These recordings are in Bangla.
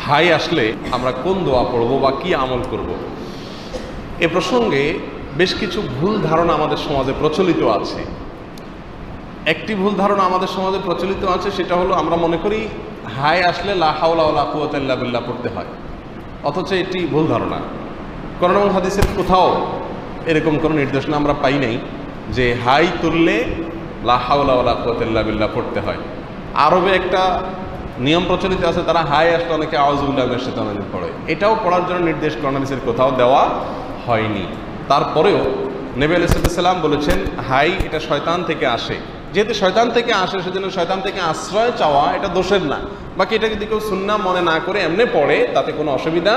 হাই আসলে আমরা কোন দোয়া পড়ব বা কি আমল করব। এ প্রসঙ্গে বেশ কিছু ভুল ধারণা আমাদের সমাজে প্রচলিত আছে। একটি ভুল ধারণা আমাদের সমাজে প্রচলিত আছে, সেটা হলো আমরা মনে করি হাই আসলে লা হাওলা ওয়ালা কুওয়াতা ইল্লা বিল্লাহ পড়তে হয়, অথচ এটি ভুল ধারণা। কোরআন এবং হাদিসের কোথাও এরকম কোনো নির্দেশনা আমরা পাই নাই যে হাই তুললে লা হাওলা ওয়ালা কুওয়াতা ইল্লা বিল্লাহ পড়তে হয়। আরবে একটা নিয়ম প্রচলিত আছে, তারা হাই আসলে অনেকে আউযুবিল্লাহি মিনাশ শাইতানির রাজিম পড়ে। এটাও পড়ার জন্য নির্দেশ কোরআন হাদিসের কোথাও দেওয়া হয়নি। তারপরেও নবী আলাইহিস সালাম বলেছেন হাই এটা শয়তান থেকে আসে, যেহেতু শয়তান থেকে আসে সেজন্য শয়তান থেকে আশ্রয় চাওয়া এটা দোষের না। বাকি এটা যদি কেউ সুন্নাহ মনে না করে এমনি পড়ে তাতে কোনো অসুবিধা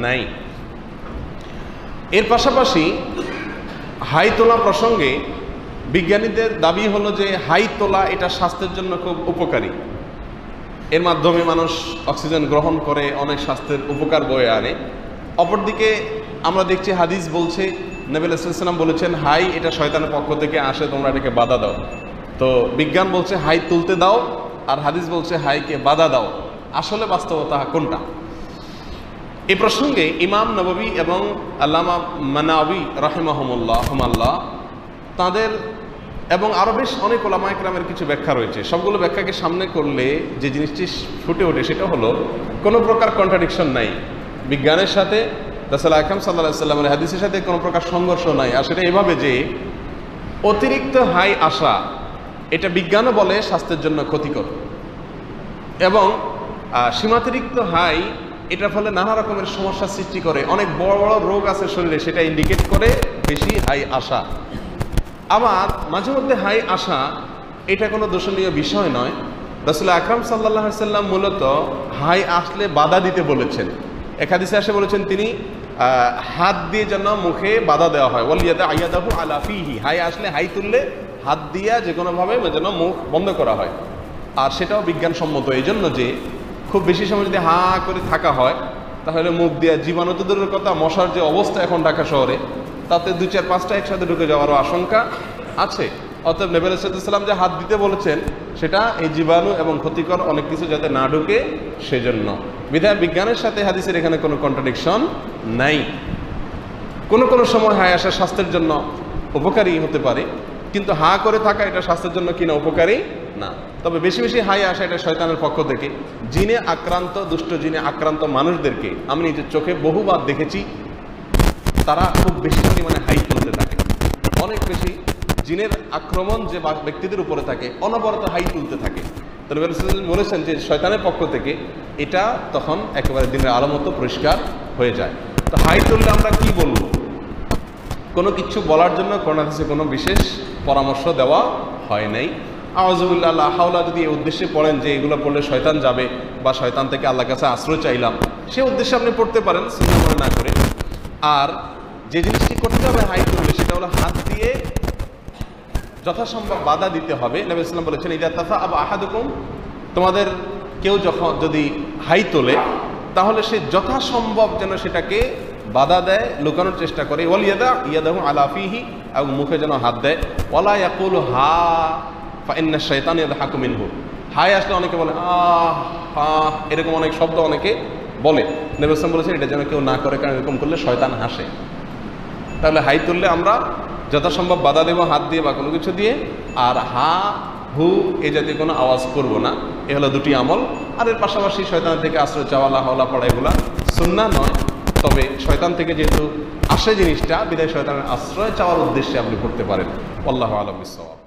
নাই। এর পাশাপাশি হাই তোলা প্রসঙ্গে বিজ্ঞানীদের দাবি হলো যে হাই তোলা এটা স্বাস্থ্যের জন্য খুব উপকারী। এর মাধ্যমে মানুষ অক্সিজেন গ্রহণ করে, অনেক স্বাস্থ্যের উপকার বয়ে আনে। অপরদিকে আমরা দেখছি হাদিস বলছে, নবী আলাইহিস সালাম বলেছেন হাই এটা শয়তানের পক্ষ থেকে আসে, তোমরা এটাকে বাধা দাও। তো বিজ্ঞান বলছে হাই তুলতে দাও, আর হাদিস বলছে হাইকে বাধা দাও। আসলে বাস্তবতা কোনটা? এই প্রসঙ্গে ইমাম নববী এবং আল্লামা মানাবী রাহিমাহুমুল্লাহ তাদের এবং আরও বেশ অনেক উলামায়ে কেরামের কিছু ব্যাখ্যা রয়েছে। সবগুলো ব্যাখ্যাকে সামনে করলে যে জিনিসটি ফুটে ওঠে সেটা হলো কোনো প্রকার কন্ট্রাডিকশন নাই বিজ্ঞানের সাথে, রাসূল আকরাম সাল্লাল্লাহু আলাইহি ওয়াসাল্লামের হাদিসের সাথে কোনো প্রকার সংঘর্ষ নাই। আর সেটা এভাবে যে অতিরিক্ত হাই আসা এটা বিজ্ঞানও বলে স্বাস্থ্যের জন্য ক্ষতিকর, এবং সীমাতিরিক্ত হাই এটার ফলে নানা রকমের সমস্যার সৃষ্টি করে। অনেক বড় বড় রোগ আছে শরীরে, সেটা ইন্ডিকেট করে বেশি হাই আসা। আবার মাঝে মধ্যে হাই আসা এটা কোনো দোষণীয় বিষয় নয়। রাসূল আকরাম সাল্লাল্লাহু আলাইহি ওয়াসাল্লাম মূলত হাই আসলে বাধা দিতে বলেছেন। এক হাদিসে এসে বলেছেন তিনি হাত দিয়ে যেন মুখে বাধা দেওয়া হয়, ওয়ালিয়াদা আয়াদাহু আলা ফিহি। হাই আসলে হাই তুললে হাত দিয়া যে কোনোভাবে যেন মুখ বন্ধ করা হয়। আর সেটাও বিজ্ঞানসম্মত, এই জন্য যে খুব বেশি সময় যদি হা করে থাকা হয় তাহলে মুখ দিয়ে জীবাণু তো দূরের কথা, মশার যে অবস্থা এখন ঢাকা শহরে, তাতে 2-4-5টা একসাথে ঢুকে যাওয়ারও আশঙ্কা আছে। অতএব নবী আলাইহিস সালাম যে হাত দিতে বলেছেন সেটা এই জীবাণু এবং ক্ষতিকর অনেক কিছু যাতে না ঢুকে সেজন্য। বিধায় বিজ্ঞানের সাথে হাদিসের এখানে কোনো কন্ট্রাডিকশন নাই। কোনো সময় হাই আসা স্বাস্থ্যের জন্য উপকারী হতে পারে, কিন্তু হা করে থাকা এটা স্বাস্থ্যের জন্য কিনা উপকারী না। তবে বেশি বেশি হাই আসা এটা শয়তানের পক্ষ থেকে। জিনে আক্রান্ত, দুষ্ট জিনে আক্রান্ত মানুষদেরকে আমি নিজের চোখে বহুবার দেখেছি, তারা খুব বেশি পরিমাণে হাই তুলতে থাকে। অনেক বেশি জিনের আক্রমণ যে ব্যক্তিদের উপরে থাকে অনবরত হাই তুলতে থাকে। তো নবী সাল্লাল্লাহু আলাইহি ওয়াসাল্লাম বলেছেন যে শয়তানের পক্ষ থেকে এটা তখন একেবারে দিনের আলো মতো পরিষ্কার হয়ে যায়। তো হাই তুললে আমরা কি বলবো? কোনো কিছু বলার জন্য কোরআন হাদিসে কোনো বিশেষ পরামর্শ দেওয়া হয় নাই। আউযুবিল্লাহ লা হাওলা যদি এই উদ্দেশ্যে পড়েন যে এগুলো পড়লে শয়তান যাবে বা শয়তান থেকে আল্লাহর কাছে আশ্রয় চাইলাম, সে উদ্দেশ্যে আপনি পড়তে পারেন সুন্নাহ মনে না করে। আর যে জিনিসটি করতে হবে হাই তুললে সেটা হলো হাত দিয়ে যথাসম্ভব বাধা দিতে হবে। নবী সাল্লাল্লাহু আলাইহি ওয়াসাল্লাম বলেছেন ইযা তাসাআবা আহাদুকুম, তোমাদের কেউ যখন যদি হাই তোলে তাহলে সে যথাসম্ভব যেন সেটাকে বাধা দেয়, লুকানোর চেষ্টা করে। ওয়ালিয়াদা ইয়াদাহু আলা ফিহি, এবং মুখে যেন হাত দেয়। ওয়ালা ইয়াকুলু হা ফা ইন্না শাইতান ইয়াদহাকু মিনহু। হাই আসলে অনেকে বলে আহ হা, এরকম অনেক শব্দ অনেকে বলে। নবী সাল্লাল্লাহু আলাইহি ওয়াসাল্লাম বলেছেন এটা যেন কেউ না করে, কারণ এরকম করলে শয়তান হাসে। তাহলে হাই তুললে আমরা যথাসম্ভব বাধা দেবো হাত দিয়ে বা কোনো কিছু দিয়ে, আর হা হু এ জাতীয় কোনো আওয়াজ করব না। এ হলো দুটি আমল। আর এর পাশাপাশি শয়তানের থেকে আশ্রয় চাওয়া, লা হাওলা পড়া, এগুলা সুন্নাহ নয়। তবে শয়তান থেকে যেহেতু আসে জিনিসটা, বিদায় শয়তানের আশ্রয় চাওয়ার উদ্দেশ্যে আপনি পড়তে পারেন। আল্লাহু আ'লাম বিস-সাওয়াব।